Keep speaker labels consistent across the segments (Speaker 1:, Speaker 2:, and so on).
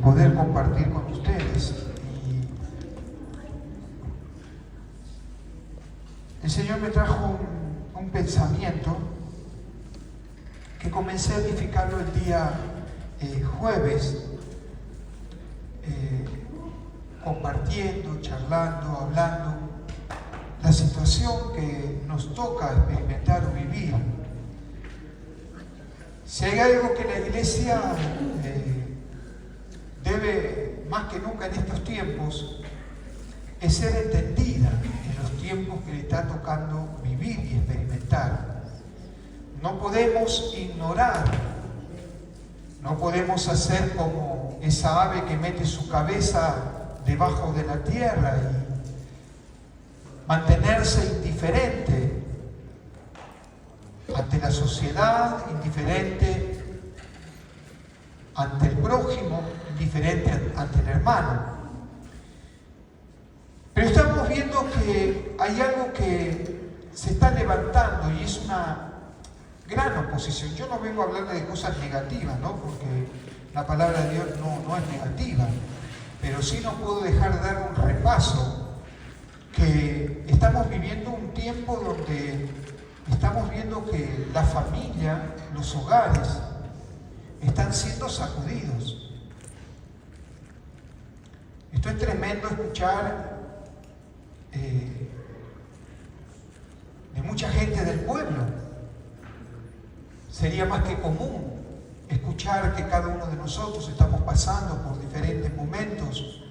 Speaker 1: poder compartir con ustedes. Y el Señor me trajo un pensamiento que comencé a edificarlo el día jueves, compartiendo, charlando, hablando, la situación que nos toca experimentar o vivir. Si hay algo que la iglesia debe, más que nunca en estos tiempos, es ser entendida en los tiempos que le está tocando vivir y experimentar. No podemos ignorar, no podemos hacer como esa ave que mete su cabeza debajo de la tierra y mantenerse indiferente ante la sociedad, indiferente ante el prójimo, indiferente ante el hermano. Pero estamos viendo que hay algo que se está levantando y es una gran oposición. Yo no vengo a hablar de cosas negativas, ¿no? Porque la palabra de Dios no es negativa, pero sí no puedo dejar de dar un repaso que estamos viviendo un tiempo donde estamos viendo que la familia, los hogares, están siendo sacudidos. Esto es tremendo escuchar de mucha gente del pueblo. Sería más que común escuchar que cada uno de nosotros estamos pasando por diferentes momentos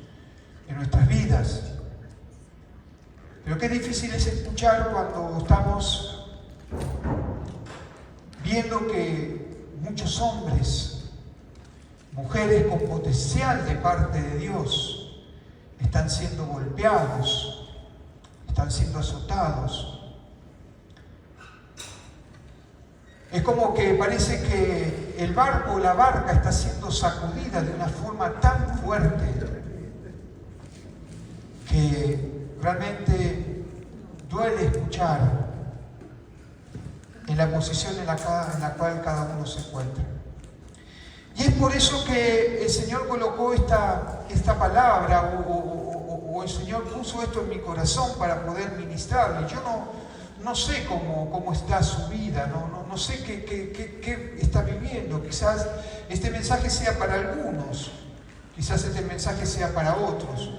Speaker 1: en nuestras vidas. Pero qué difícil es escuchar cuando estamos viendo que muchos hombres, mujeres con potencial de parte de Dios, están siendo golpeados, están siendo azotados. Es como que parece que el barco, la barca está siendo sacudida de una forma tan fuerte que realmente duele escuchar en la posición en la cual cada uno se encuentra. Y es por eso que el Señor colocó esta palabra o el Señor puso esto en mi corazón para poder ministrarle. Yo no sé cómo está su vida, no sé qué está viviendo. Quizás este mensaje sea para algunos, quizás este mensaje sea para otros.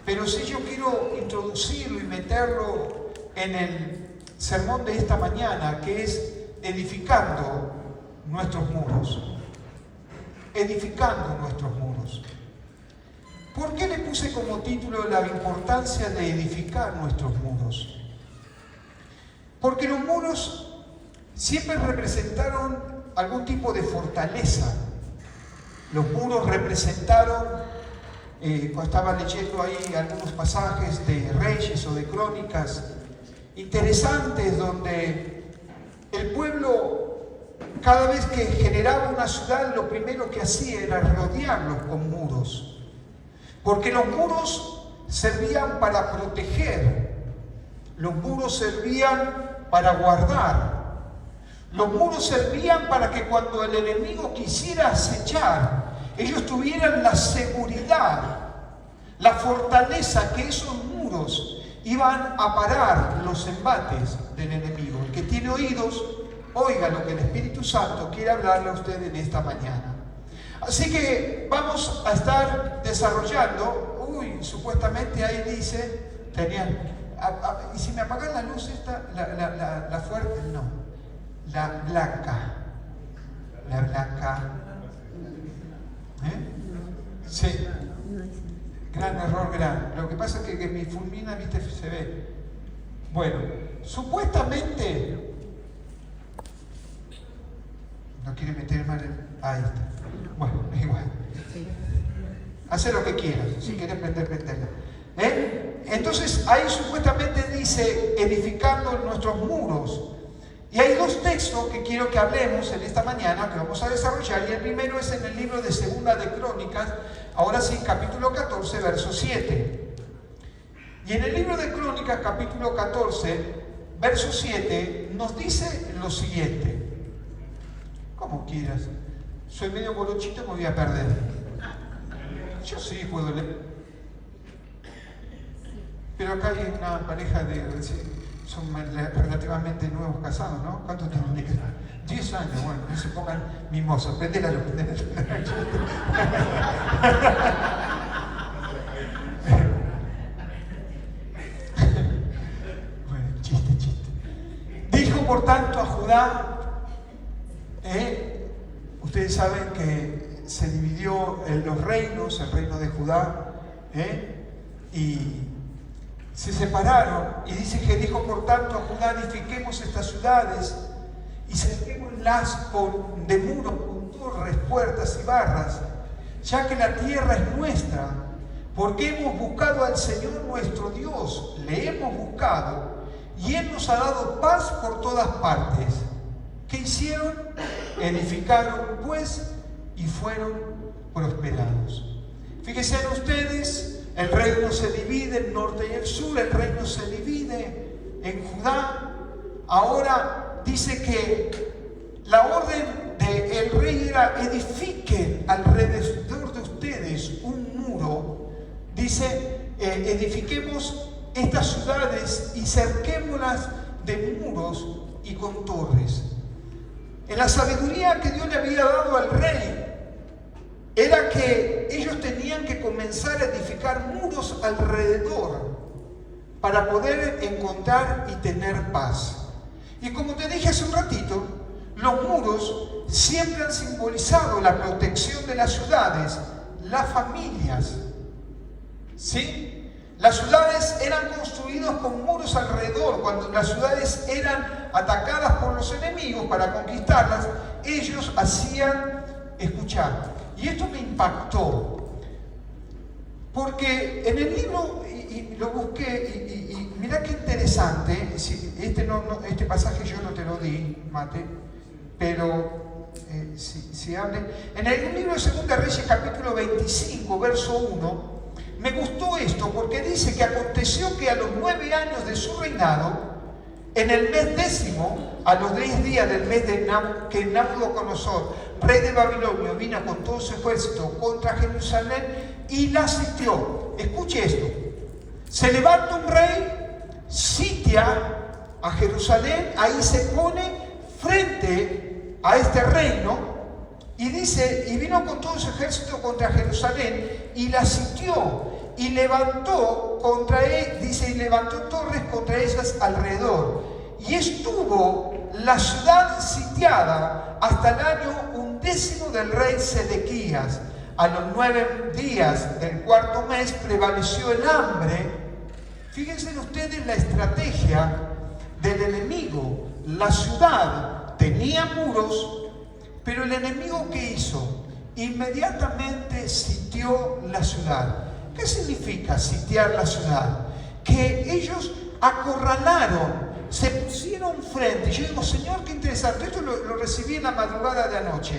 Speaker 1: Pero sí yo quiero introducirlo y meterlo en el sermón de esta mañana, que es edificando nuestros muros. Edificando nuestros muros. ¿Por qué le puse como título la importancia de edificar nuestros muros? Porque los muros siempre representaron algún tipo de fortaleza. Los muros representaron, cuando estaba leyendo ahí algunos pasajes de Reyes o de Crónicas interesantes, donde el pueblo, cada vez que generaba una ciudad, lo primero que hacía era rodearlos con muros. Porque los muros servían para proteger, los muros servían para guardar. Los muros servían para que cuando el enemigo quisiera acechar, ellos tuvieran la seguridad, la fortaleza que esos muros iban a parar los embates del enemigo. El que tiene oídos, oiga lo que el Espíritu Santo quiere hablarle a usted en esta mañana. Así que vamos a estar desarrollando, supuestamente ahí dice, y si me apagan la luz esta, la fuerte, no, la blanca, sí, gran error grande. Lo que pasa es que mi fulmina, viste, se ve. Bueno, supuestamente, no quiere meter mal ahí está. Bueno, igual. Hace lo que quieras, si quieres prenderla. Entonces ahí supuestamente dice edificando nuestros muros. Y hay dos textos que quiero que hablemos en esta mañana, que vamos a desarrollar, y el primero es en el libro de Segunda de Crónicas, ahora sí, capítulo 14, verso 7. Y en el libro de Crónicas, capítulo 14, verso 7, nos dice lo siguiente. Como quieras. Soy medio morochito, me voy a perder. Sí, puedo leer. Pero acá hay una pareja son relativamente nuevos casados, ¿no? ¿Cuánto tienen de casado? 10 años, bueno, no se pongan mimosos. Prende la luz. Bueno, chiste. Dijo por tanto a Judá, ustedes saben que se dividió en los reinos, el reino de Judá, y se separaron, y dice que dijo por tanto a Judá, edifiquemos estas ciudades y cerquémoslas de muros con torres, puertas y barras, ya que la tierra es nuestra, porque hemos buscado al Señor nuestro Dios, le hemos buscado, y Él nos ha dado paz por todas partes. ¿Qué hicieron? Edificaron pues y fueron prosperados. Fíjense ustedes, el reino se divide en norte y el sur, el reino se divide en Judá. Ahora dice que la orden del rey era: edifiquen alrededor de ustedes un muro. Dice, edifiquemos estas ciudades y cerquémoslas de muros y con torres. En la sabiduría que Dios le había dado al rey, era que ellos tenían que comenzar a edificar muros alrededor para poder encontrar y tener paz. Y como te dije hace un ratito, los muros siempre han simbolizado la protección de las ciudades, las familias. ¿Sí? Las ciudades eran construidas con muros alrededor. Cuando las ciudades eran atacadas por los enemigos para conquistarlas, ellos hacían, escuchar. Y esto me impactó, porque en el libro, y lo busqué, y mirá qué interesante, este pasaje yo no te lo di, Mate, pero si hable. En el libro de Segunda Reyes, capítulo 25, verso 1, me gustó esto, porque dice que aconteció que a los 9 años de su reinado, en el mes 10º, a los 10 días del mes que Nabucodonosor, rey de Babilonia, vino con todo su ejército contra Jerusalén y la sitió. Escuche esto: se levanta un rey, sitia a Jerusalén, ahí se pone frente a este reino y dice, y vino con todo su ejército contra Jerusalén y la sitió y levantó contra él, dice, y levantó torres contra ellas alrededor, y estuvo la ciudad sitiada hasta el año 11 del rey Sedequías. A los 9 días del cuarto mes prevaleció el hambre. Fíjense ustedes la estrategia del enemigo. La ciudad tenía muros, pero el enemigo, ¿qué hizo? Inmediatamente sitió la ciudad. ¿Qué significa sitiar la ciudad? Que ellos acorralaron, se pusieron frente. Yo digo, Señor, qué interesante. Esto lo recibí en la madrugada de anoche.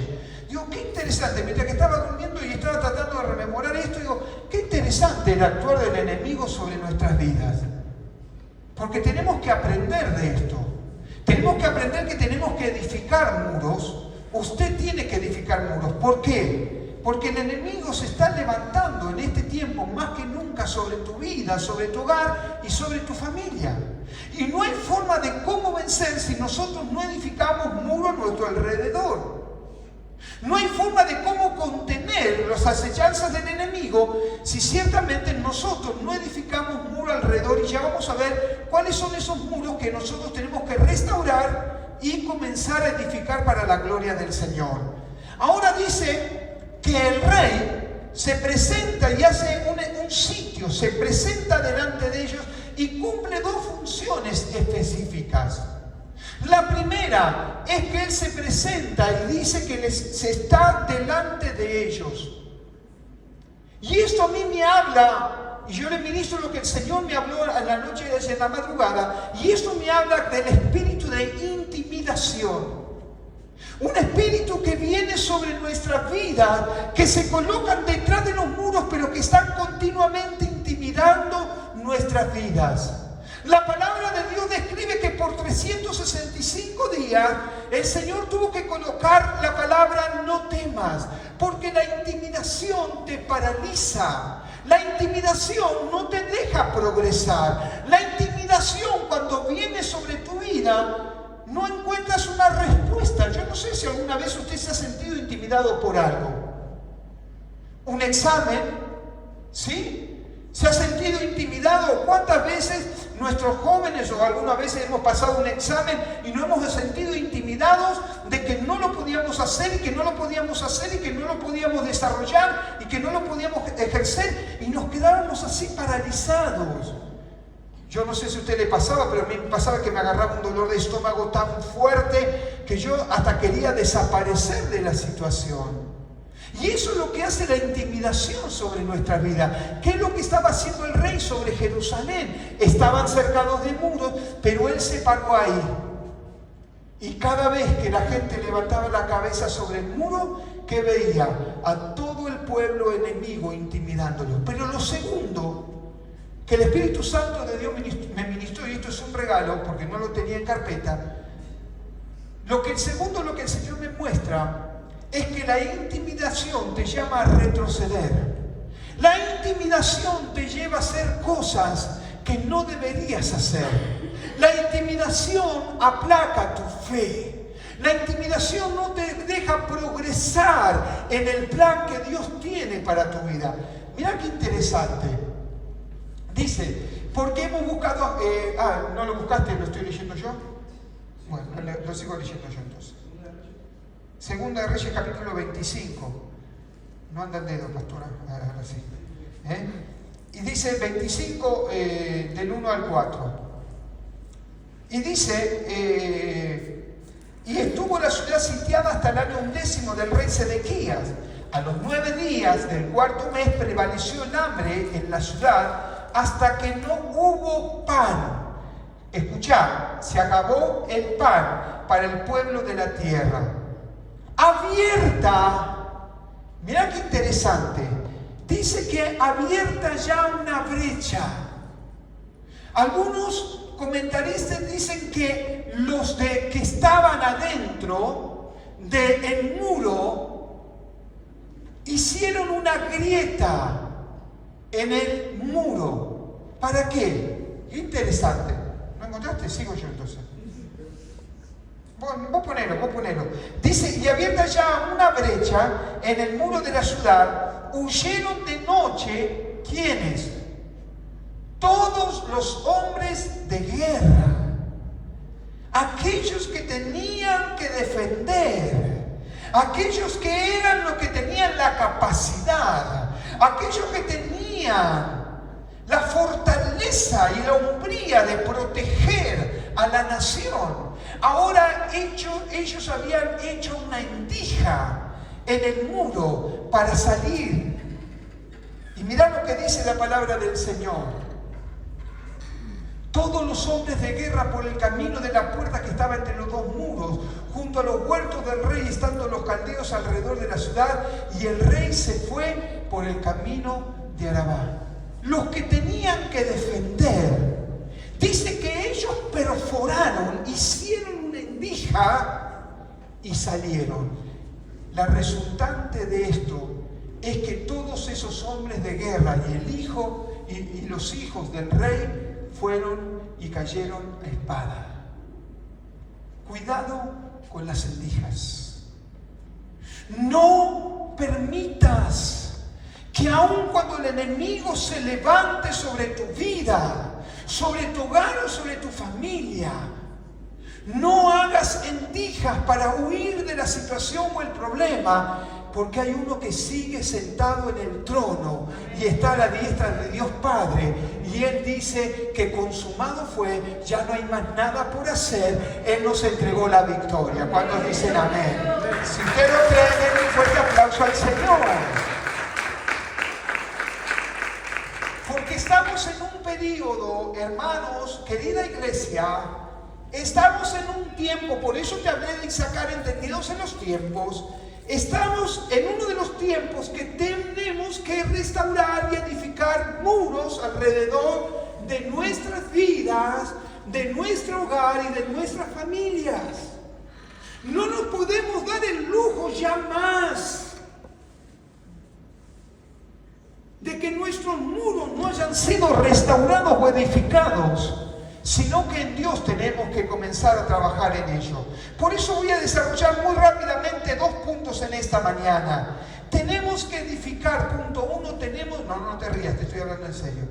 Speaker 1: Digo, qué interesante. Mientras que estaba durmiendo y estaba tratando de rememorar esto, digo, qué interesante el actuar del enemigo sobre nuestras vidas. Porque tenemos que aprender de esto. Tenemos que aprender que tenemos que edificar muros. Usted tiene que edificar muros. ¿Por qué? Porque el enemigo se está levantando en este tiempo más que nunca sobre tu vida, sobre tu hogar y sobre tu familia. Y no hay forma de cómo vencer si nosotros no edificamos muros a nuestro alrededor. No hay forma de cómo contener las acechanzas del enemigo si ciertamente nosotros no edificamos muro alrededor. Y ya vamos a ver cuáles son esos muros que nosotros tenemos que restaurar y comenzar a edificar para la gloria del Señor. Ahora dice que el rey se presenta y hace un sitio, se presenta delante de ellos y cumple dos funciones específicas. La primera es que él se presenta y dice que se está delante de ellos. Y esto a mí me habla, y yo le ministro lo que el Señor me habló en la noche de la madrugada, y esto me habla del espíritu de intimidación. Un espíritu que viene sobre nuestras vidas, que se colocan detrás de los muros, pero que están continuamente intimidando nuestras vidas. La palabra de Dios describe que por 365 días el Señor tuvo que colocar la palabra no temas, porque la intimidación te paraliza. La intimidación no te deja progresar. La intimidación, cuando viene sobre tu vida, no encuentras una respuesta. Yo no sé si alguna vez usted se ha sentido intimidado por algo. Un examen, ¿sí? ¿Se ha sentido intimidado? ¿Cuántas veces nuestros jóvenes o algunas veces hemos pasado un examen y nos hemos sentido intimidados de que no lo podíamos hacer y que no lo podíamos hacer y que no lo podíamos desarrollar y que no lo podíamos ejercer y nos quedábamos así paralizados? Yo no sé si a usted le pasaba, pero a mí me pasaba que me agarraba un dolor de estómago tan fuerte que yo hasta quería desaparecer de la situación. Y eso es lo que hace la intimidación sobre nuestra vida. ¿Qué es lo que estaba haciendo el rey sobre Jerusalén? Estaban cercados de muros, pero él se paró ahí. Y cada vez que la gente levantaba la cabeza sobre el muro, ¿qué veía? A todo el pueblo enemigo intimidándolo. Pero lo segundo, que el Espíritu Santo de Dios me ministró, y esto es un regalo porque no lo tenía en carpeta, lo que el Señor me muestra es que la intimidación te llama a retroceder. La intimidación te lleva a hacer cosas que no deberías hacer. La intimidación aplaca tu fe. La intimidación no te deja progresar en el plan que Dios tiene para tu vida. Mira qué interesante. Dice, porque hemos buscado... ¿no lo buscaste? ¿Lo estoy leyendo yo? Bueno, lo sigo leyendo yo entonces. Segunda de Reyes, capítulo 25. No anda el dedo, pastora. Ahora sí. Y dice 25 del 1 al 4. Y dice, y estuvo la ciudad sitiada hasta el año 11 del rey Sedequías. A los 9 días del cuarto mes prevaleció el hambre en la ciudad hasta que no hubo pan. Escuchá, se acabó el pan para el pueblo de la tierra. Abierta, mirá qué interesante, dice que abierta ya una brecha. Algunos comentaristas dicen que los que estaban adentro del muro hicieron una grieta en el muro. ¿Para qué? Interesante. ¿Lo encontraste? Sigo yo entonces. Vos ponelo. Dice, y abierta ya una brecha en el muro de la ciudad, huyeron de noche, ¿quiénes? Todos los hombres de guerra, aquellos que tenían que defender, aquellos que eran los que tenían la capacidad, aquellos que tenían la fortaleza y la hombría de proteger a la nación. Ahora ellos habían hecho una endija en el muro para salir. Y mirá lo que dice la palabra del Señor. Todos los hombres de guerra por el camino de la puerta que estaba entre los dos muros, junto a los huertos del rey, estando los caldeos alrededor de la ciudad, y el rey se fue por el camino de Arabá. Los que tenían que defender, dice que ellos perforaron, hicieron una endija y salieron. La resultante de esto es que todos esos hombres de guerra y el hijo y los hijos del rey fueron y cayeron a espada. Cuidado con las endijas. No permitas que aun cuando el enemigo se levante sobre tu vida, sobre tu hogar o sobre tu familia, no hagas endijas para huir de la situación o el problema, porque hay uno que sigue sentado en el trono y está a la diestra de Dios Padre, y Él dice que consumado fue, ya no hay más nada por hacer, Él nos entregó la victoria. ¿Cuántos dicen amén? Si usted lo cree, denle un fuerte aplauso al Señor. Porque estamos en un periodo, hermanos, querida iglesia, estamos en un tiempo, por eso te hablé de Isaacar, entendidos en los tiempos. Estamos en uno de los tiempos que tenemos que restaurar y edificar muros alrededor de nuestras vidas, de nuestro hogar y de nuestras familias. No nos podemos dar el lujo ya más de que nuestros muros no hayan sido restaurados o edificados, sino que en Dios tenemos que comenzar a trabajar en ello. Por eso voy a desarrollar muy rápidamente 2 puntos en esta mañana. Tenemos que edificar, punto 1, tenemos... No te rías, te estoy hablando en serio.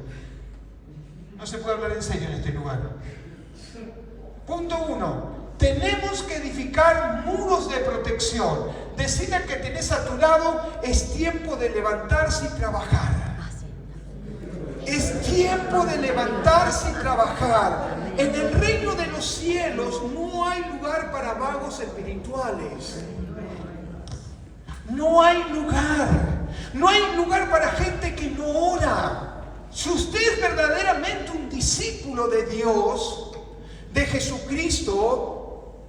Speaker 1: No se puede hablar en serio en este lugar. Punto 1, tenemos que edificar muros de protección. Decirle al que tenés a tu lado, es tiempo de levantarse y trabajar. Es tiempo de levantarse y trabajar. En el reino de los cielos no hay lugar para vagos espirituales. No hay lugar. No hay lugar para gente que no ora. Si usted es verdaderamente un discípulo de Dios, de Jesucristo,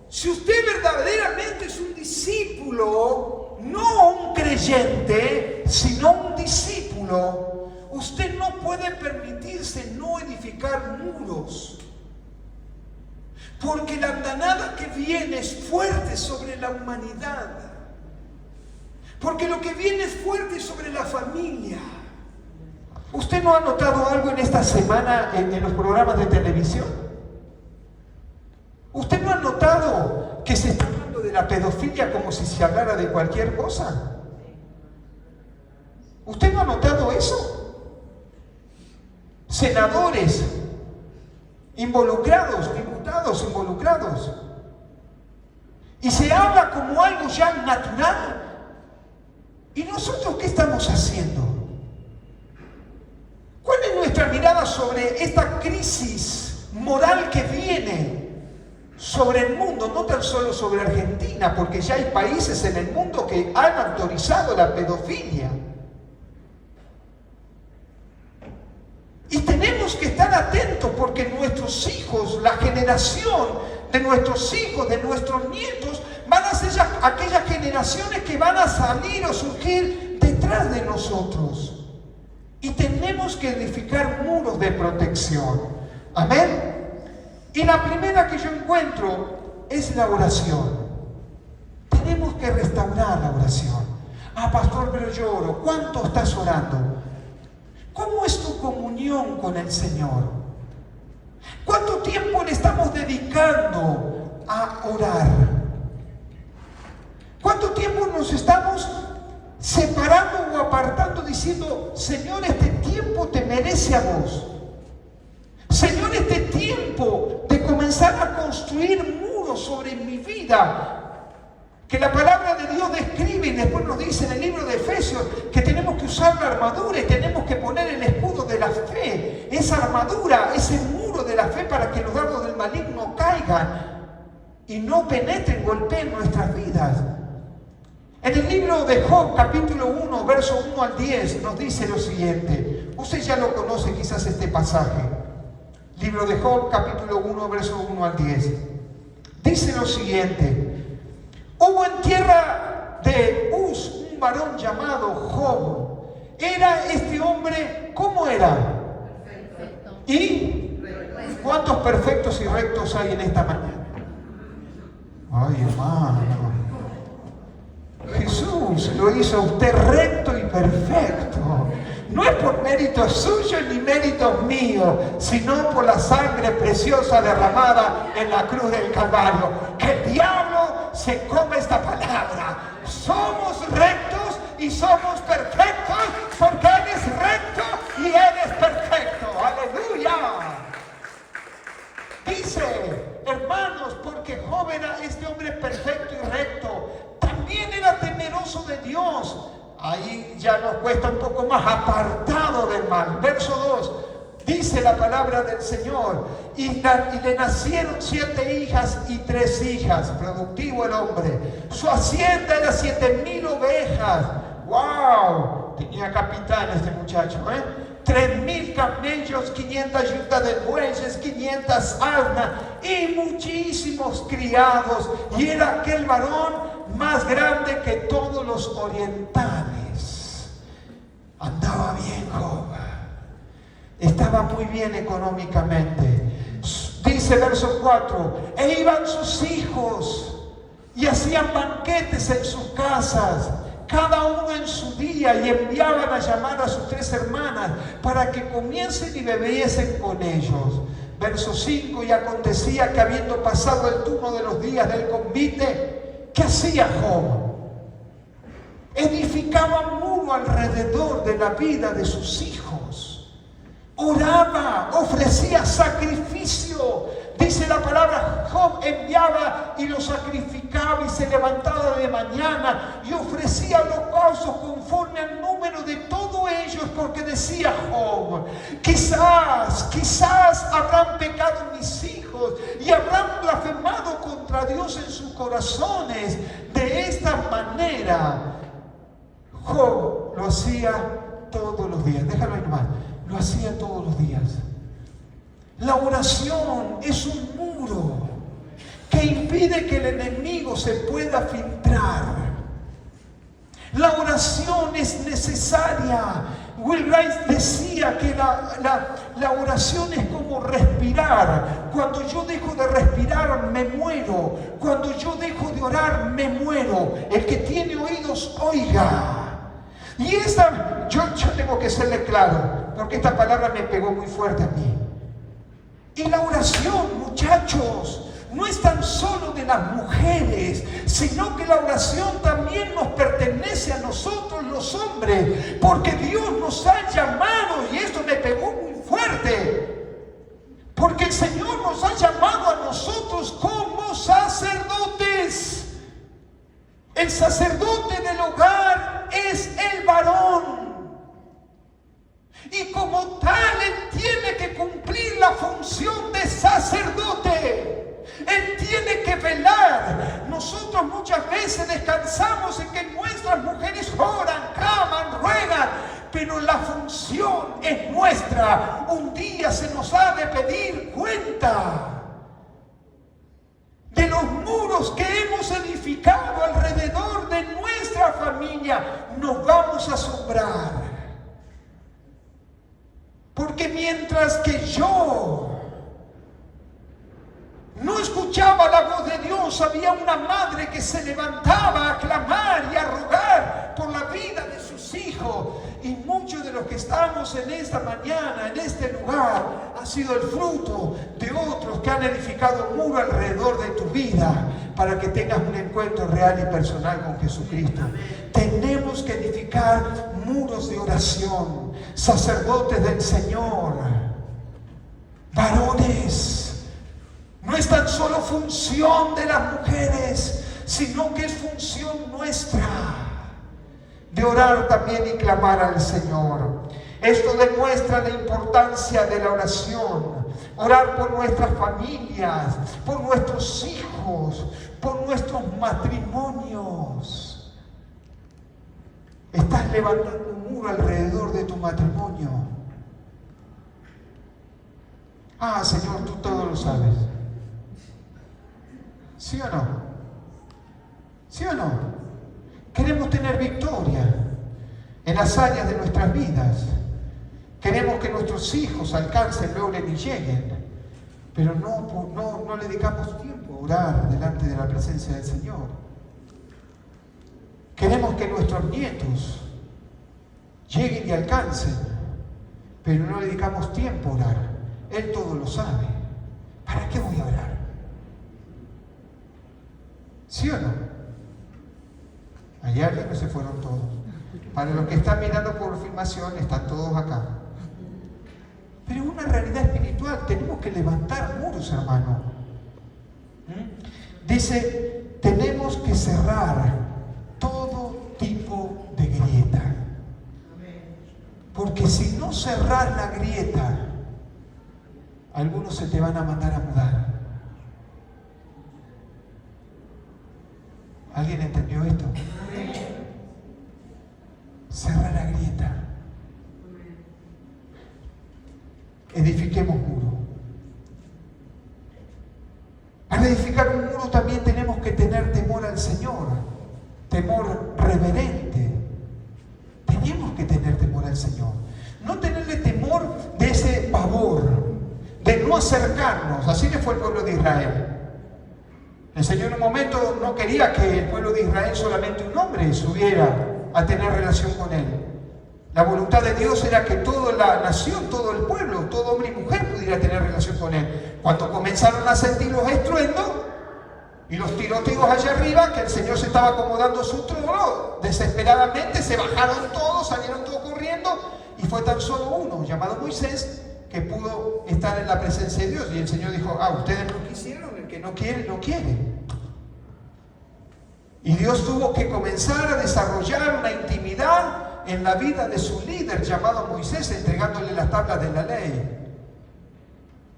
Speaker 1: si usted verdaderamente es un discípulo, no un creyente, sino un discípulo, usted no puede permitirse no edificar muros. Porque la andanada que viene es fuerte sobre la humanidad. Porque lo que viene es fuerte sobre la familia. ¿Usted no ha notado algo en esta semana en los programas de televisión? ¿Usted no ha notado que se está hablando de la pedofilia como si se hablara de cualquier cosa? ¿Usted no ha notado eso? Senadores involucrados, diputados involucrados. Y se habla como algo ya natural. ¿Y nosotros qué estamos haciendo? ¿Cuál es nuestra mirada sobre esta crisis moral que viene sobre el mundo? No tan solo sobre Argentina, porque ya hay países en el mundo que han autorizado la pedofilia. Y tenemos que estar atentos porque nuestros hijos, la generación de nuestros hijos, de nuestros nietos, van a ser aquellas generaciones que van a salir o surgir detrás de nosotros. Y tenemos que edificar muros de protección. Amén. Y la primera que yo encuentro es la oración. Tenemos que restaurar la oración. Ah, pastor, pero yo oro. ¿Cuánto estás orando? ¿Cómo es tu comunión con el Señor? ¿Cuánto tiempo le estamos dedicando a orar? ¿Cuánto tiempo nos estamos separando o apartando diciendo, Señor, este tiempo te merece a vos? Señor, este tiempo de comenzar a construir muros sobre mi vida, que la palabra de Dios describe y después nos dice en el libro de Efesios que tenemos que usar la armadura y tenemos que poner el escudo de la fe, esa armadura, ese muro de la fe para que los dardos del maligno caigan y no penetren, golpeen nuestras vidas. En el libro de Job, capítulo 1, verso 1 al 10, nos dice lo siguiente. Usted ya lo conoce quizás este pasaje. Libro de Job, capítulo 1, verso 1 al 10. Dice lo siguiente. Hubo en tierra de Uz un varón llamado Job. Era este hombre, ¿cómo era? Perfecto. ¿Y cuántos perfectos y rectos hay en esta mañana? Ay, hermano. Jesús lo hizo a usted recto y perfecto. No es por mérito suyo ni mérito mío, sino por la sangre preciosa derramada en la cruz del Calvario. Que el diablo se come esta palabra. Somos rectos y somos perfectos porque Él es recto y Él es perfecto. ¡Aleluya! Dice, hermanos, porque Job era este hombre perfecto y recto. También era temeroso de Dios. Ahí ya nos cuesta un poco más, apartado del mal. Verso 2, dice la palabra del Señor, y le nacieron 7 hijas y 3 hijas, productivo el hombre. Su hacienda era 7,000 ovejas. ¡Wow! Tenía capitán este muchacho, 3,000 camellos, 500 yuntas de bueyes, 500 asnas y muchísimos criados. Y era aquel varón más grande que todos los orientales. Andaba bien, Job. Estaba estaba muy bien económicamente. Dice verso 4, e iban sus hijos y hacían banquetes en sus casas, cada uno en su día, y enviaban a llamar a sus 3 hermanas para que comiesen y bebiesen con ellos. Verso 5, y acontecía que habiendo pasado el turno de los días del convite, ¿qué hacía Job? Edificaba un muro alrededor de la vida de sus hijos. Oraba, ofrecía sacrificio. Dice la palabra, Job enviaba y lo sacrificaba y se levantaba de mañana y ofrecía holocaustos conforme al número de todos ellos, porque decía Job, quizás habrán pecado mis hijos y habrán blasfemado contra Dios en sus corazones. De esta manera Job lo hacía todos los días. Déjalo ahí nomás. Lo hacía todos los días. La oración es un muro que impide que el enemigo se pueda filtrar. La oración es necesaria. Will Rice decía que la oración es como respirar. Cuando yo dejo de respirar, me muero. Cuando yo dejo de orar, me muero. El que tiene oídos, oiga. Y yo tengo que serle claro, porque esta palabra me pegó muy fuerte a mí. Y la oración, muchachos, no es tan solo de las mujeres, sino que la oración también nos pertenece a nosotros los hombres, porque Dios nos ha llamado, y esto me pegó muy fuerte, porque el Señor nos ha llamado a nosotros como sacerdotes. El sacerdote del hogar es el varón. Y como tal, él tiene que cumplir la función de sacerdote. Él tiene que velar. Nosotros muchas veces descansamos en que nuestras mujeres oran, claman, ruegan, pero la función es nuestra. Un día se nos ha de pedir cuenta de los muros que hemos edificado alrededor de nuestra familia. Nos vamos a asombrar. Porque mientras que yo no escuchaba la voz de Dios, había una madre que se levantaba a clamar y a rogar por la vida de sus hijos. Y muchos de los que estamos en esta mañana, en este lugar, ha sido el fruto de otros que han edificado un muro alrededor de tu vida para que tengas un encuentro real y personal con Jesucristo. Tenemos que edificar muros de oración, sacerdotes del Señor, varones. No es tan solo función de las mujeres, sino que es función nuestra de orar también y clamar al Señor. Esto demuestra la importancia de la oración. Orar por nuestras familias, por nuestros hijos, por nuestros matrimonios. Estás levantando un muro alrededor de tu matrimonio. Ah, Señor, tú todo lo sabes. ¿Sí o no? ¿Sí o no? Queremos tener victoria en las áreas de nuestras vidas. Queremos que nuestros hijos alcancen, logren y lleguen. Pero no le dedicamos tiempo a orar delante de la presencia del Señor. Queremos que nuestros nietos lleguen y alcancen, pero no le dedicamos tiempo a orar. Él todo lo sabe. ¿Para qué voy a orar? ¿Sí o no? Allá no se fueron todos. Para los que están mirando por filmación, están todos acá. Pero es una realidad espiritual. Tenemos que levantar muros, hermano. Dice, tenemos que cerrar todo tipo de grieta. Porque si no cerrar la grieta, algunos se te van a mandar a mudar. ¿Alguien entendió esto? Cerrar la grieta. Edifiquemos muro. Al edificar un muro también tenemos que tener temor al Señor, temor reverente. Tenemos que tener temor al Señor. No tenerle temor de ese pavor, de no acercarnos. Así le fue el pueblo de Israel. El Señor en un momento no quería que el pueblo de Israel, solamente un hombre, subiera a tener relación con Él. La voluntad de Dios era que toda la nación, todo el pueblo, todo hombre y mujer pudiera tener relación con Él. Cuando comenzaron a sentir los estruendos y los tiroteos allá arriba, que el Señor se estaba acomodando su trono, desesperadamente se bajaron todos, salieron todos corriendo, y fue tan solo uno, llamado Moisés, que pudo estar en la presencia de Dios. Y el Señor dijo: ustedes no quisieron, el que no quiere, no quiere. Y Dios tuvo que comenzar a desarrollar una intimidad en la vida de su líder llamado Moisés, entregándole las tablas de la ley,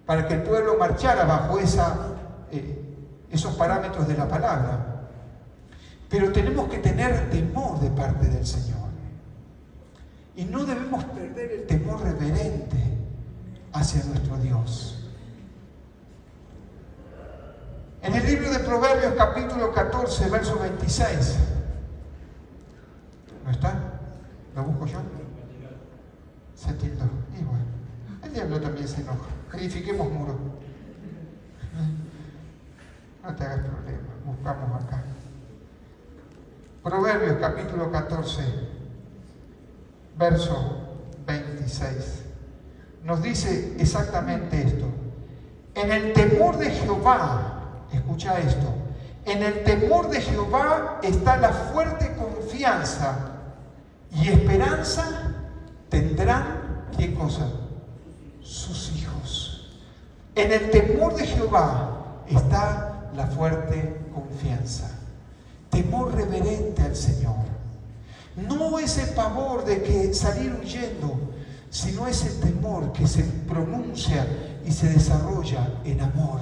Speaker 1: para que el pueblo marchara bajo esos parámetros de la palabra. Pero tenemos que tener temor de parte del Señor. Y no debemos perder el temor reverente hacia nuestro Dios. En el libro de Proverbios, capítulo 14, verso 26. ¿No está? ¿Lo busco yo? Se tildó. Y bueno, el diablo también se enoja. Edifiquemos muros. No te hagas problema, buscamos acá. Proverbios, capítulo 14, verso 26. Nos dice exactamente esto. En el temor de Jehová, escucha esto, en el temor de Jehová está la fuerte confianza, y esperanza tendrán, ¿qué cosa? Sus hijos. En el temor de Jehová está la fuerte confianza. Temor reverente al Señor. No ese pavor de que salir huyendo, sino ese temor que se pronuncia y se desarrolla en amor.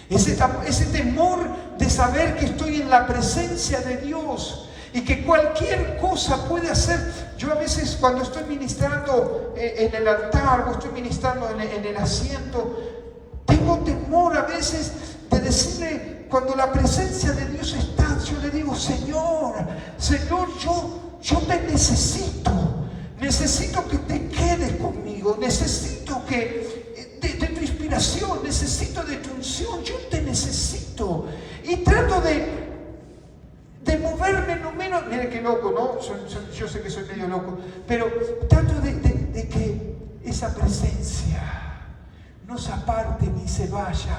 Speaker 1: Ese temor de saber que estoy en la presencia de Dios y que cualquier cosa puede hacer. Yo a veces cuando estoy ministrando en el altar o estoy ministrando en el asiento, tengo temor a veces de decirle, cuando la presencia de Dios está, yo le digo: Señor, yo te necesito. Necesito que te quedes conmigo. Necesito que de tu inspiración, necesito de tu unción. Yo te necesito. Y trato de moverme no menos. Mire qué loco, ¿no? Yo sé que soy medio loco, pero trato de que esa presencia no se aparte ni se vaya,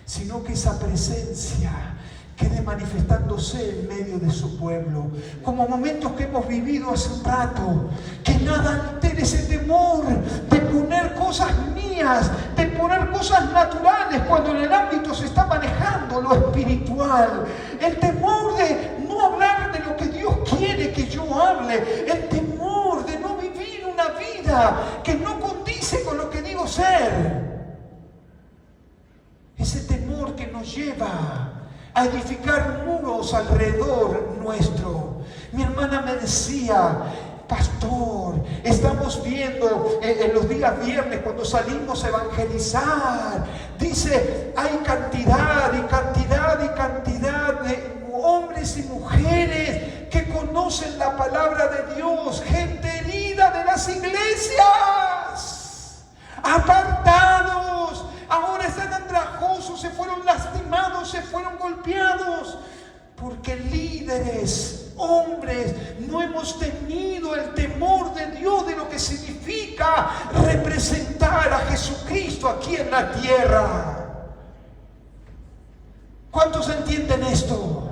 Speaker 1: sino que esa presencia quede manifestándose en medio de su pueblo, como momentos que hemos vivido hace un rato. Que nada altere ese temor de poner cosas mías, de poner cosas naturales, cuando en el ámbito se está manejando lo espiritual. El temor de no hablar de lo que Dios quiere que yo hable, el temor de no vivir una vida que no condice con lo que digo ser. Ese temor que nos lleva a edificar muros alrededor nuestro. Mi hermana me decía: pastor, estamos viendo en los días viernes cuando salimos a evangelizar, dice, hay cantidad y cantidad y cantidad de hombres y mujeres que conocen la palabra de Dios, gente herida de las iglesias, apartados, ahora están andrajosos, se fueron lastimados, se fueron golpeados, porque líderes, hombres, no hemos tenido el temor de Dios, de lo que significa representar a Jesucristo aquí en la tierra. ¿Cuántos entienden esto?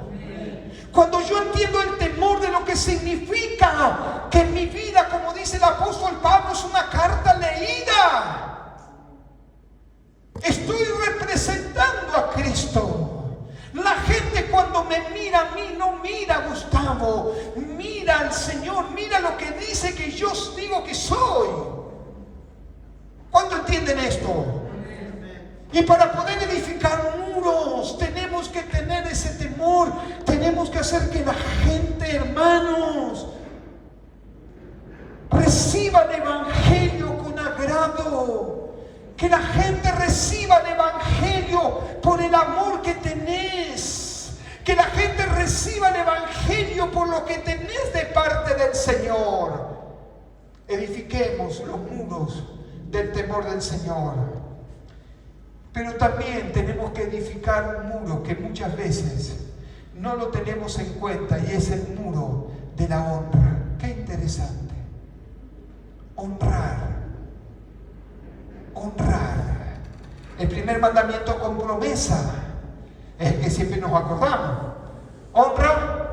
Speaker 1: Cuando yo entiendo el temor de lo que significa que mi vida, como dice el apóstol Pablo, es una carta leída. Estoy representando a Cristo. La gente cuando me mira a mí no mira a Gustavo, mira al Señor, mira lo que dice que yo digo que soy. ¿Cuánto entienden esto? Y para poder edificar muros tenemos que tener ese temor, tenemos que hacer que la gente, hermanos, reciba el Evangelio con agrado. Que la gente reciba el Evangelio por el amor que tenés. Que la gente reciba el Evangelio por lo que tenés de parte del Señor. Edifiquemos los muros del temor del Señor. Pero también tenemos que edificar un muro que muchas veces no lo tenemos en cuenta, y es el muro de la honra. Qué interesante. Honrar. Honrar. El primer mandamiento con promesa es el que siempre nos acordamos. Honra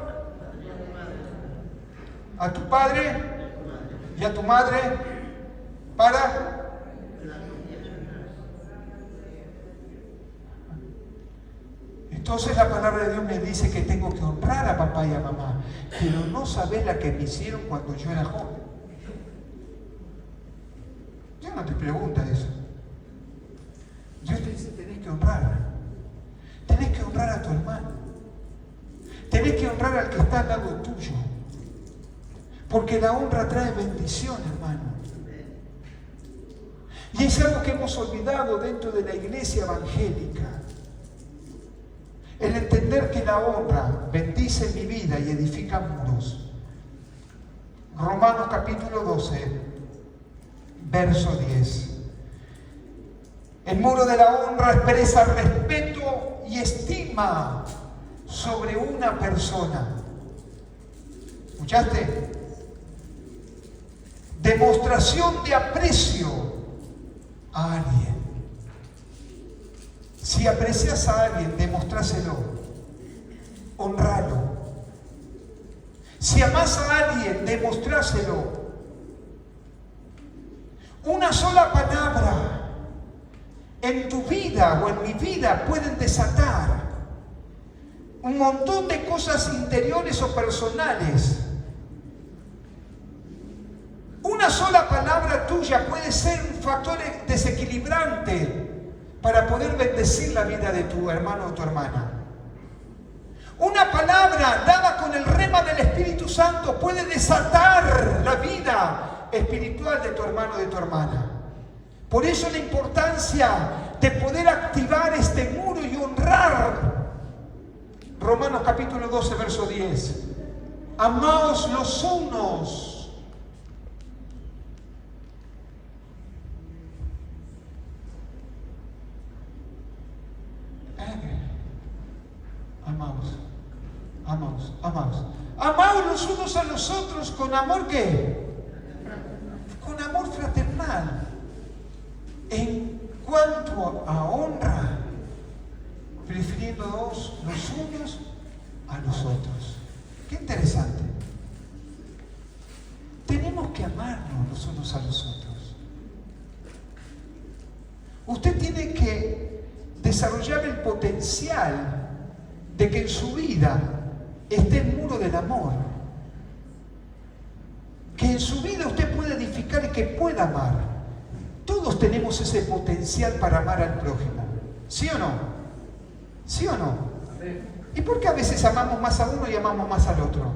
Speaker 1: a tu padre y a tu madre para... Entonces la palabra de Dios me dice que tengo que honrar a papá y a mamá, pero no sabes la que me hicieron cuando yo era joven. Dios no te pregunta eso. Dios te dice, tenés que honrar. Tenés que honrar a tu hermano. Tenés que honrar al que está al lado tuyo. Porque la honra trae bendición, hermano. Y es algo que hemos olvidado dentro de la iglesia evangélica. El entender que la honra bendice mi vida y edifica muros. Romanos capítulo 12, verso 10. El muro de la honra expresa respeto y estima sobre una persona. ¿Escuchaste? Demostración de aprecio a alguien. Si aprecias a alguien, demostráselo. Honralo. Si amás a alguien, demostráselo. Una sola palabra en tu vida o en mi vida pueden desatar un montón de cosas interiores o personales. Una sola palabra tuya puede ser un factor desequilibrante para poder bendecir la vida de tu hermano o tu hermana. Una palabra dada con el rema del Espíritu Santo puede desatar la vida espiritual de tu hermano o de tu hermana. Por eso la importancia de poder activar este muro y honrar. Romanos capítulo 12, verso 10. Amaos los unos. Amaos los unos a los otros con amor, ¿qué? Con amor fraternal. En cuanto a honra, prefiriéndonos los unos a los otros. Qué interesante. Tenemos que amarnos los unos a los otros. Usted tiene que desarrollar el potencial de que en su vida esté el muro del amor. Que en su vida usted pueda edificar y que pueda amar. Todos tenemos ese potencial para amar al prójimo. ¿Sí o no? ¿Sí o no? ¿Y por qué a veces amamos más a uno y amamos más al otro?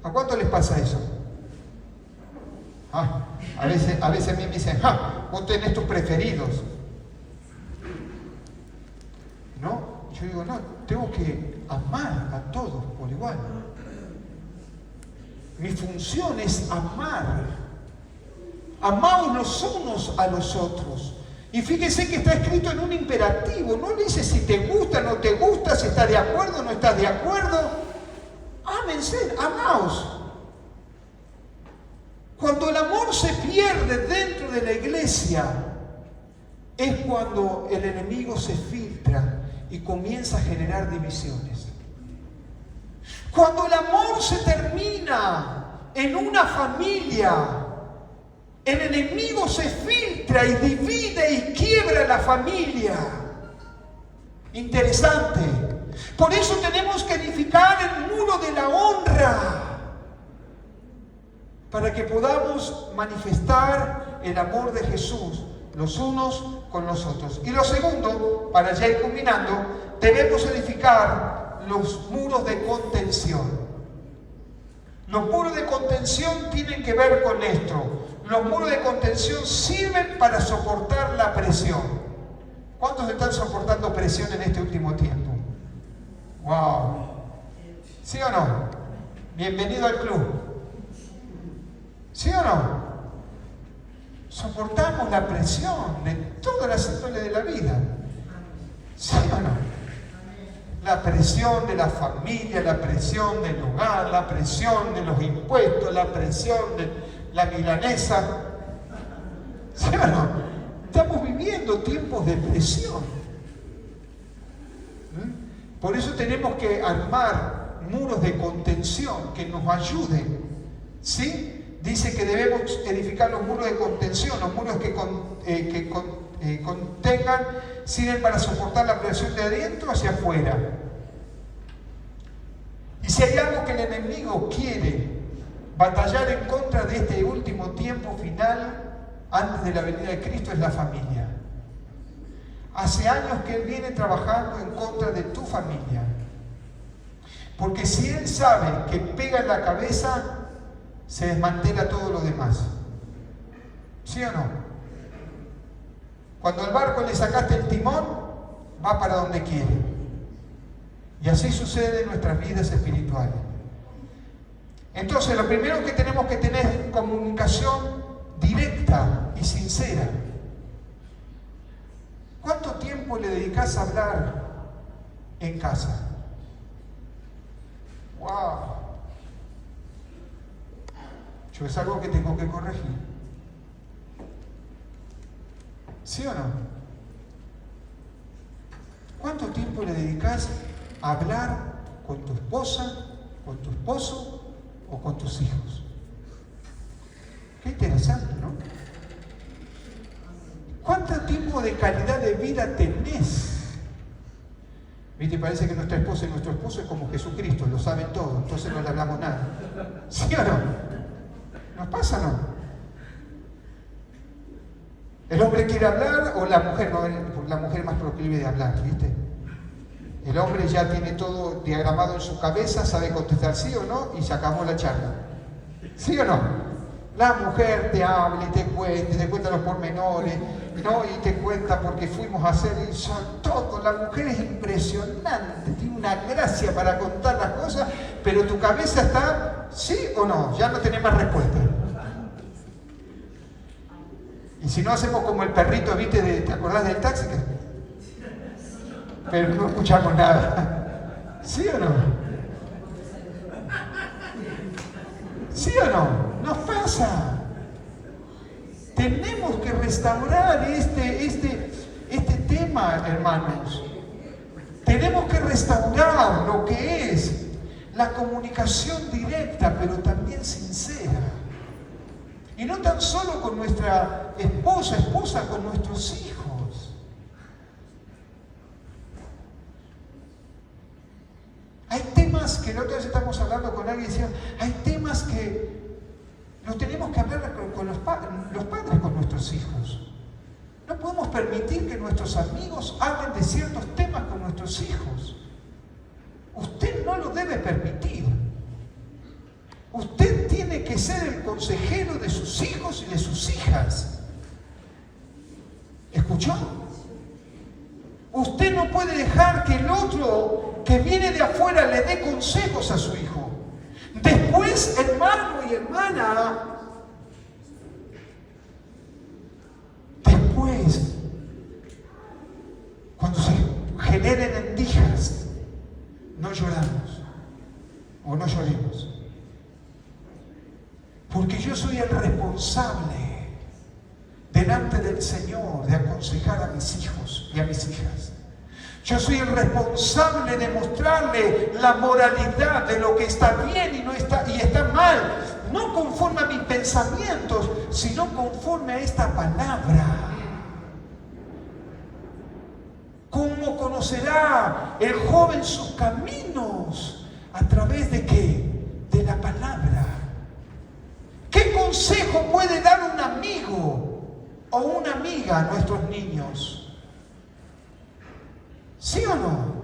Speaker 1: ¿A cuánto les pasa eso? A veces a mí me dicen, vos tenés tus preferidos. ¿No? Yo digo, no, tengo que amar a todos por igual. Mi función es amar. Amaos los unos a los otros. Y fíjese que está escrito en un imperativo. No dice si te gusta, no te gusta, si estás de acuerdo, no estás de acuerdo. Ámense, amaos. Cuando el amor se pierde dentro de la iglesia, es cuando el enemigo se filtra y comienza a generar divisiones. Cuando el amor se termina en una familia, el enemigo se filtra y divide y quiebra la familia. Interesante. Por eso tenemos que edificar el muro de la honra, para que podamos manifestar el amor de Jesús los unos con los otros. Y lo segundo, para ya ir combinando, debemos edificar los muros de contención. Los muros de contención tienen que ver con esto. Los muros de contención sirven para soportar la presión. ¿Cuántos están soportando presión en este último tiempo? ¡Wow! ¿Sí o no? Bienvenido al club. ¿Sí o no? soportamos la presión de todas las índoles de la vida. ¿Sí o no? La presión de la familia, la presión del hogar, la presión de los impuestos, la presión de la milanesa. ¿Sí o no? Estamos viviendo tiempos de presión. Por eso tenemos que armar muros de contención que nos ayuden. ¿Sí? Dice que debemos edificar los muros de contención, los muros que contengan, sirven para soportar la presión de adentro hacia afuera. Y si hay algo que el enemigo quiere batallar en contra de este último tiempo final, antes de la venida de Cristo, es la familia. Hace años que él viene trabajando en contra de tu familia. Porque si él sabe que pega en la cabeza, se desmantela todo lo demás. ¿Sí o no? Cuando al barco le sacaste el timón, va para donde quiere. Y así sucede en nuestras vidas espirituales. Entonces, lo primero que tenemos que tener es comunicación directa y sincera. ¿Cuánto tiempo le dedicas a hablar en casa? ¡Wow! Yo es algo que tengo que corregir. ¿Sí o no? ¿Cuánto tiempo le dedicas a hablar con tu esposa, con tu esposo o con tus hijos? Qué interesante, ¿no? ¿Cuánto tiempo de calidad de vida tenés? ¿Viste? Parece que nuestra esposa y nuestro esposo es como Jesucristo, lo saben todo, entonces no le hablamos nada. ¿Sí o no? ¿Nos pasa o no? El hombre quiere hablar o la mujer, no, la mujer es más proclive de hablar, ¿viste? El hombre ya tiene todo diagramado en su cabeza, sabe contestar sí o no y se acabó la charla. ¿Sí o no? La mujer te habla y te cuenta los pormenores, ¿no? Y te cuenta porque fuimos a hacer y son todo. La mujer es impresionante, tiene una gracia para contar las cosas, pero tu cabeza está sí o no, ya no tenés más respuesta. Y si no hacemos como el perrito, ¿viste? ¿Te acordás del taxi? Pero no escuchamos nada. ¿Sí o no? ¿Sí o no? Nos pasa. Tenemos que restaurar este tema, hermanos. Tenemos que restaurar lo que es la comunicación directa, pero también sincera. Y no tan solo con nuestra esposa, con nuestros hijos. Hay temas que la otra vez estamos hablando con alguien y decían, hay temas que los tenemos que hablar con los padres con nuestros hijos. No podemos permitir que nuestros amigos hablen de ciertos temas con nuestros hijos. Usted no lo debe permitir. Usted tiene que ser el consejero de sus hijos y de sus hijas. ¿Escuchó? Usted no puede dejar que el otro que viene de afuera le dé consejos a su hijo. Después, hermano y hermana, después, cuando se generen endijas, no lloramos o no lloremos. Porque yo soy el responsable delante del Señor de aconsejar a mis hijos y a mis hijas. Yo soy el responsable de mostrarle la moralidad de lo que está bien y está mal, no conforme a mis pensamientos, sino conforme a esta palabra. ¿Cómo conocerá el joven sus caminos? ¿A través de qué? De la palabra. ¿Qué consejo puede dar un amigo o una amiga a nuestros niños? ¿Sí o no?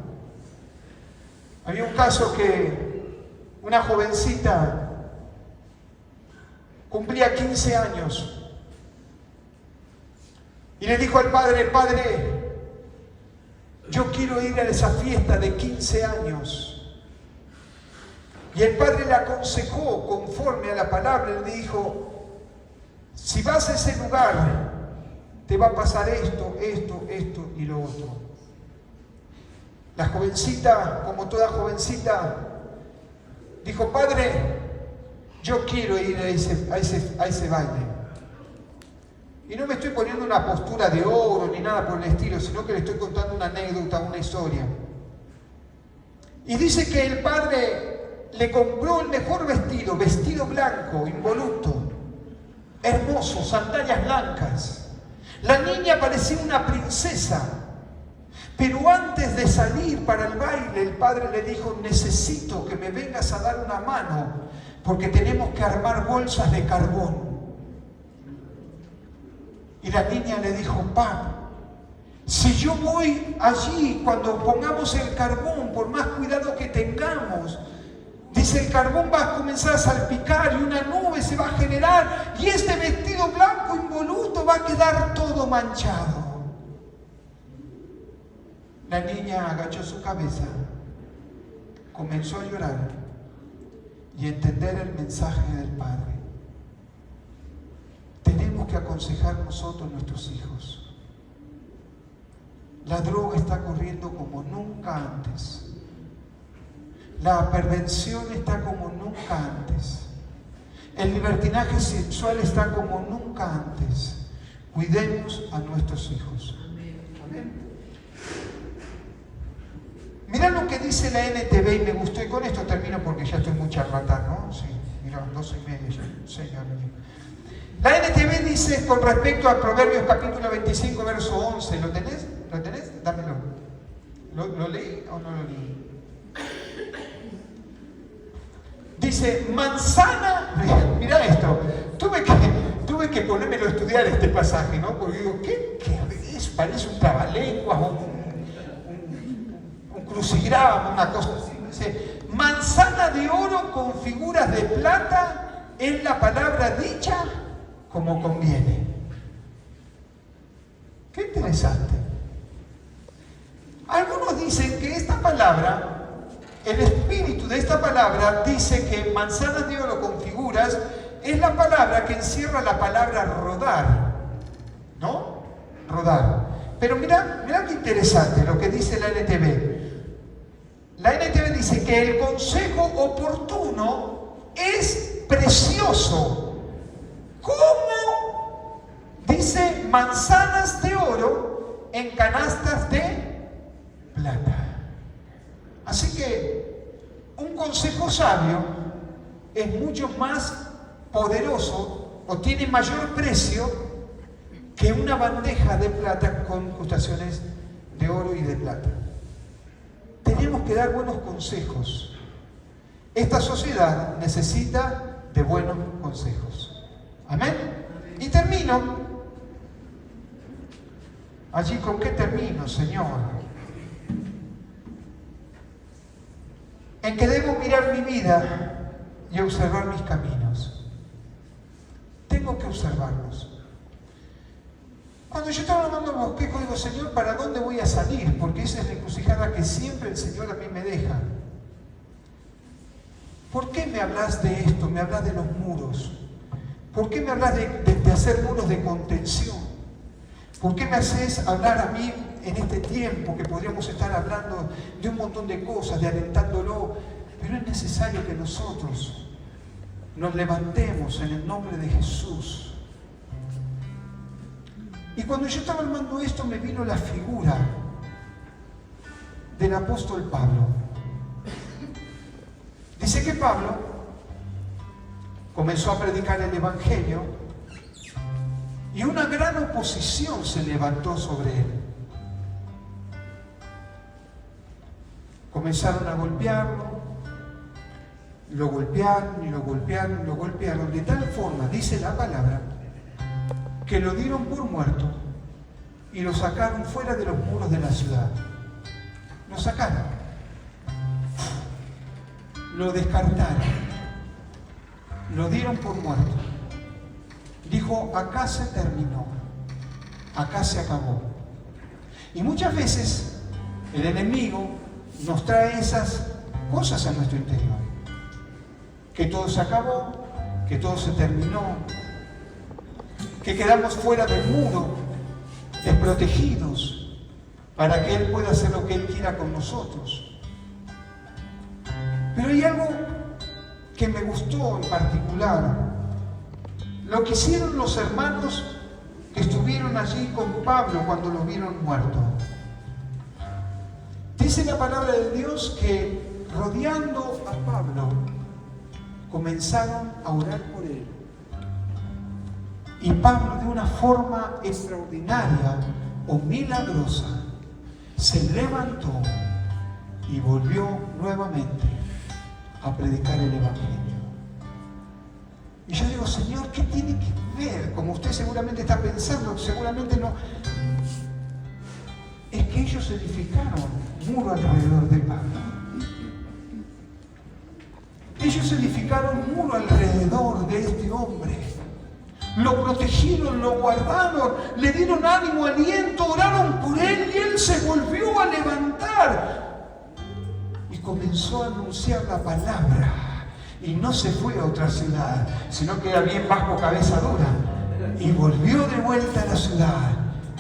Speaker 1: Había un caso que una jovencita cumplía 15 años y le dijo al padre, padre, yo quiero ir a esa fiesta de 15 años. Y el padre le aconsejó conforme a la palabra, le dijo, si vas a ese lugar, te va a pasar esto, esto, esto y lo otro. La jovencita, como toda jovencita, dijo: Padre, yo quiero ir a ese baile. Y no me estoy poniendo una postura de oro ni nada por el estilo, sino que le estoy contando una anécdota, una historia. Y dice que el padre le compró el mejor vestido, vestido blanco, involuto, hermoso, sandalias blancas. La niña parecía una princesa. Pero antes de salir para el baile, el padre le dijo: necesito que me vengas a dar una mano, porque tenemos que armar bolsas de carbón. Y la niña le dijo: papá, si yo voy allí, cuando pongamos el carbón, por más cuidado que tengamos, dice, el carbón va a comenzar a salpicar y una nube se va a generar y este vestido blanco involuto va a quedar todo manchado. La niña agachó su cabeza, comenzó a llorar y a entender el mensaje del padre. Tenemos que aconsejar nosotros a nuestros hijos. La droga está corriendo como nunca antes. La perversión está como nunca antes. El libertinaje sexual está como nunca antes. Cuidemos a nuestros hijos. Amén. Mirá lo que dice la NTV y me gustó, y con esto termino porque ya estoy muy charlatán, ¿no? Sí, mirá, 12:30 ya, Señor mío. La NTV dice con respecto a Proverbios capítulo 25, verso 11, ¿lo tenés? ¿Lo tenés? Dámelo. ¿Lo leí o no lo leí? Dice, manzana, mirá esto, tuve que ponérmelo a estudiar este pasaje, ¿no? Porque digo, ¿qué es? Parece un trabalenguas, un crucigrama, una cosa así. Dice, manzana de oro con figuras de plata es la palabra dicha como conviene. Qué interesante. Algunos dicen que esta palabra, el espíritu de esta palabra dice que manzanas de oro con figuras es la palabra que encierra la palabra rodar, ¿no? Rodar. Pero mirá qué interesante lo que dice la NTV. La NTV dice que el consejo oportuno es precioso. ¿Cómo? Dice manzanas de oro en canastas de plata. Así que un consejo sabio es mucho más poderoso o tiene mayor precio que una bandeja de plata con incrustaciones de oro y de plata. Tenemos que dar buenos consejos. Esta sociedad necesita de buenos consejos. Amén. Y termino. Allí, ¿con qué termino, Señor? En que debo mirar mi vida y observar mis caminos. Tengo que observarlos. Cuando yo estaba hablando el bosquejo, digo, Señor, ¿para dónde voy a salir? Porque esa es la encrucijada que siempre el Señor a mí me deja. ¿Por qué me hablas de esto? Me hablas de los muros. ¿Por qué me hablas de hacer muros de contención? ¿Por qué me haces hablar a mí en este tiempo que podríamos estar hablando de un montón de cosas, de alentándolo? Pero es necesario que nosotros nos levantemos en el nombre de Jesús. Y cuando yo estaba armando esto, me vino la figura del apóstol Pablo. Dice que Pablo comenzó a predicar el Evangelio y una gran oposición se levantó sobre él. Comenzaron a golpearlo, lo golpearon y lo golpearon y lo golpearon de tal forma, dice la palabra, que lo dieron por muerto y lo sacaron fuera de los muros de la ciudad. Lo sacaron, lo descartaron, lo dieron por muerto. Dijo, acá se terminó, acá se acabó. Y muchas veces el enemigo nos trae esas cosas a nuestro interior. Que todo se acabó, que todo se terminó. que quedamos fuera del muro, desprotegidos, para que Él pueda hacer lo que Él quiera con nosotros. Pero hay algo que me gustó en particular, lo que hicieron los hermanos que estuvieron allí con Pablo cuando lo vieron muerto. Dice la palabra de Dios que rodeando a Pablo comenzaron a orar por él. Y Pablo, de una forma extraordinaria o milagrosa, se levantó y volvió nuevamente a predicar el Evangelio. Y yo digo, Señor, ¿qué tiene que ver? Como usted seguramente está pensando, seguramente no. Es que ellos edificaron un muro alrededor de Pablo. Ellos edificaron un muro alrededor de este hombre. Lo protegieron, lo guardaron, le dieron ánimo, aliento, oraron por él y él se volvió a levantar. Y comenzó a anunciar la palabra. Y no se fue a otra ciudad, sino que era bien bajo cabeza dura. Y volvió de vuelta a la ciudad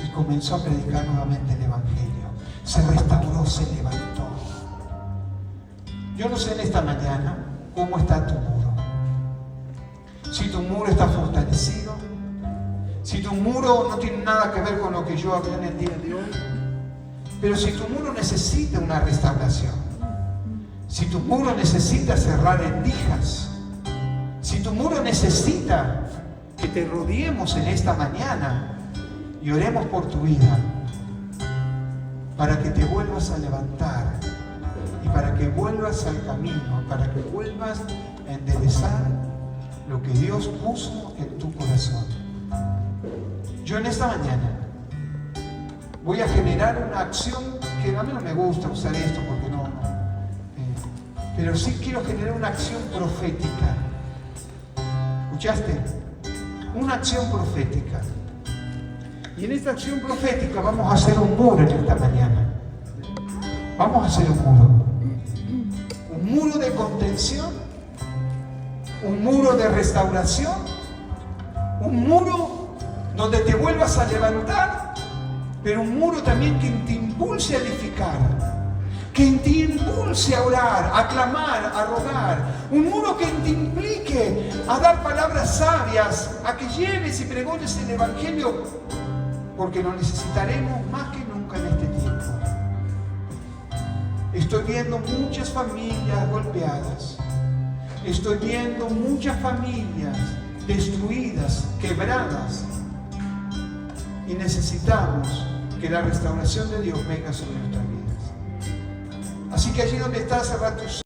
Speaker 1: y comenzó a predicar nuevamente el Evangelio. Se restauró, se levantó. Yo no sé en esta mañana cómo está tu muro. Si tu muro está fortalecido, si tu muro no tiene nada que ver con lo que yo hablé en el día de hoy, pero si tu muro necesita una restauración, si tu muro necesita cerrar rendijas, si tu muro necesita que te rodeemos en esta mañana y oremos por tu vida, para que te vuelvas a levantar y para que vuelvas al camino, para que vuelvas a enderezar lo que Dios puso en tu corazón. Yo en esta mañana voy a generar una acción que a mí no me gusta usar esto porque no, pero sí quiero generar una acción profética. ¿Escuchaste? Una acción profética. Y en esta acción profética vamos a hacer un muro en esta mañana. Vamos a hacer un muro. Un muro de contención, un muro de restauración, un muro donde te vuelvas a levantar, pero un muro también que te impulse a edificar. Que te impulse a orar, a clamar, a rogar. Un muro que te implique a dar palabras sabias, a que lleves y pregones el Evangelio, porque lo necesitaremos más que nunca en este tiempo. Estoy viendo muchas familias golpeadas. Estoy viendo muchas familias destruidas, quebradas. Y necesitamos que la restauración de Dios venga sobre nuestras vidas. Así que allí donde estás, cerra tus